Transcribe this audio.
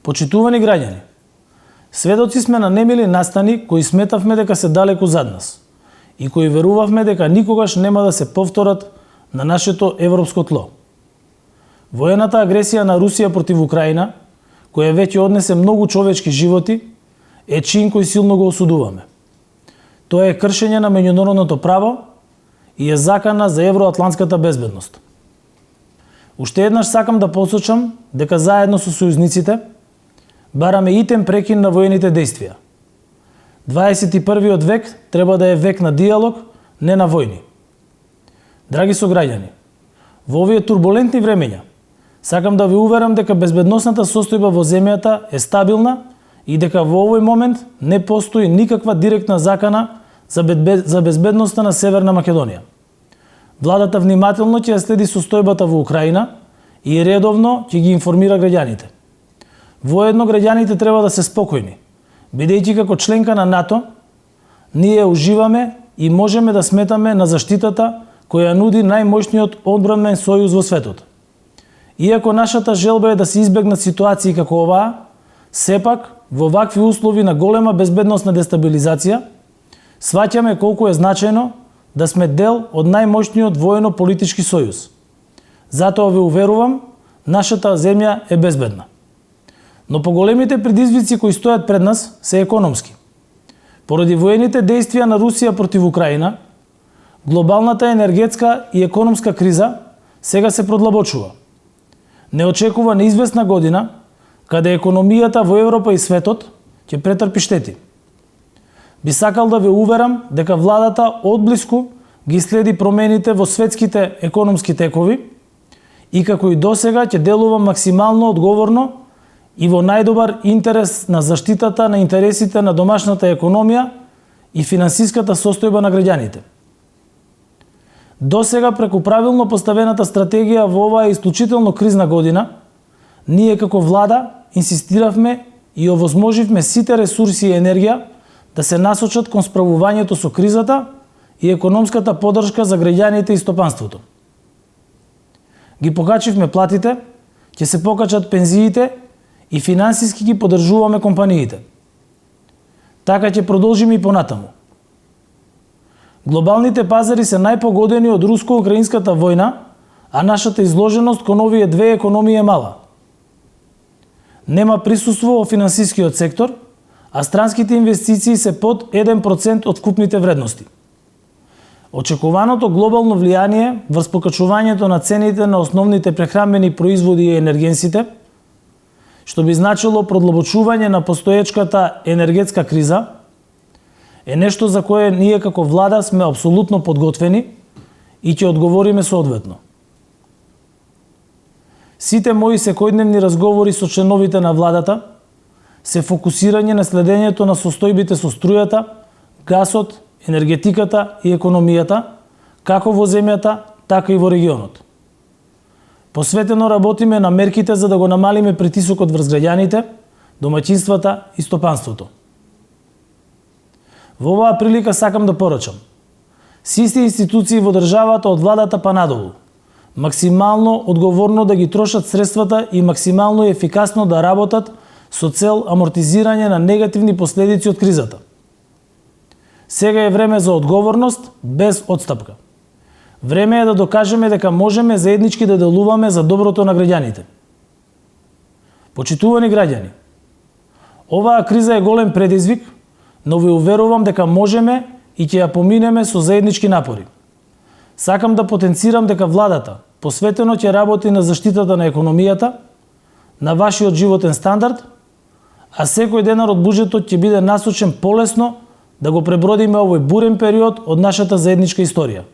Почитувани граѓани, сведоци сме на немили настани кои сметавме дека се далеку зад нас и кои верувавме дека никогаш нема да се повторат на нашето европско тло. Воената агресија на Русија против Украина, која веќе однесе многу човечки животи, е чин кој силно го осудуваме. Тоа е кршење на меѓународното право и е закана за евроатлантската безбедност. Уште еднаш сакам да посочам дека заедно со сојузниците бараме итен прекин на воените действија. 21. век треба да е век на диалог, не на војни. Драги сограѓани, во овие турбулентни времења сакам да ви уверам дека безбедносната состојба во земјата е стабилна и дека во овој момент не постои никаква директна закана за безбедноста на Северна Македонија. Владата внимателно ќе следи состојбата во Украина и редовно ќе ги информира граѓаните. Воедно граѓаните треба да се спокојни, бидејќи како членка на НАТО, ние уживаме и можеме да сметаме на заштитата која нуди најмоćниот одбранен сојуз во светот. Иако нашата желба е да се избегнат ситуации како оваа, сепак во вакви услови на голема безбедносна дестабилизација, сваќаме колку е значајно да сме дел од најмоćниот воено-политички сојуз. Затоа ве уверувам, нашата земја е безбедна. Но поголемите предизвици кои стојат пред нас се економски. Поради воените действија на Русија против Украина, глобалната енергетска и економска криза сега се продлабочува. Не очекува неизвестна година, каде економијата во Европа и светот ќе претрпи штети. Би сакал да ве уверам дека владата одблиску ги следи промените во светските економски текови и како и досега ќе делува максимално одговорно и во најдобар интерес на заштитата на интересите на домашната економија и финансиската состојба на граѓаните. Досега преку правилно поставената стратегија во оваа исклучително кризна година, ние како влада инсистиравме и овозможивме сите ресурси и енергија да се насочат кон справувањето со кризата и економската поддршка за граѓаните и стопанството. Ги покачивме платите, ќе се покачат пензиите и финансиски ги поддржуваме компаниите. Така ќе продолжиме и понатаму. Глобалните пазари се најпогодени од руско-украинската војна, а нашата изложеност кон овие две економии е мала. Нема присуство во финансискиот сектор, а странските инвестиции се под 1% од вкупните вредности. Очекуваното глобално влијание врз покачувањето на цените на основните прехранбени производи и енергенсите, што би значило продлабочување на постоечката енергетска криза, е нешто за кое ние како влада сме апсолутно подготвени и ќе одговориме соодветно. Сите мои секојдневни разговори со членовите на владата се фокусирање на следењето на состојбите со струјата, гасот, енергетиката и економијата, како во земјата, така и во регионот. Посветено работиме на мерките за да го намалиме притисокот врз граѓаните, домаќинствата и стопанството. Во оваа прилика сакам да порачам. Сите институции во државата од владата па надолу, максимално одговорно да ги трошат средствата и максимално ефикасно да работат со цел амортизирање на негативни последици од кризата. Сега е време за одговорност без отстапка. Време е да докажеме дека можеме заеднички да делуваме за доброто на граѓаните. Почитувани граѓани, оваа криза е голем предизвик, но ви уверувам дека можеме и ќе ја поминеме со заеднички напори. Сакам да потенцирам дека владата посветено ќе работи на заштитата на економијата, на вашиот животен стандард, а секој денар од буџетот ќе биде насочен полесно да го пребродиме овој бурен период од нашата заедничка историја.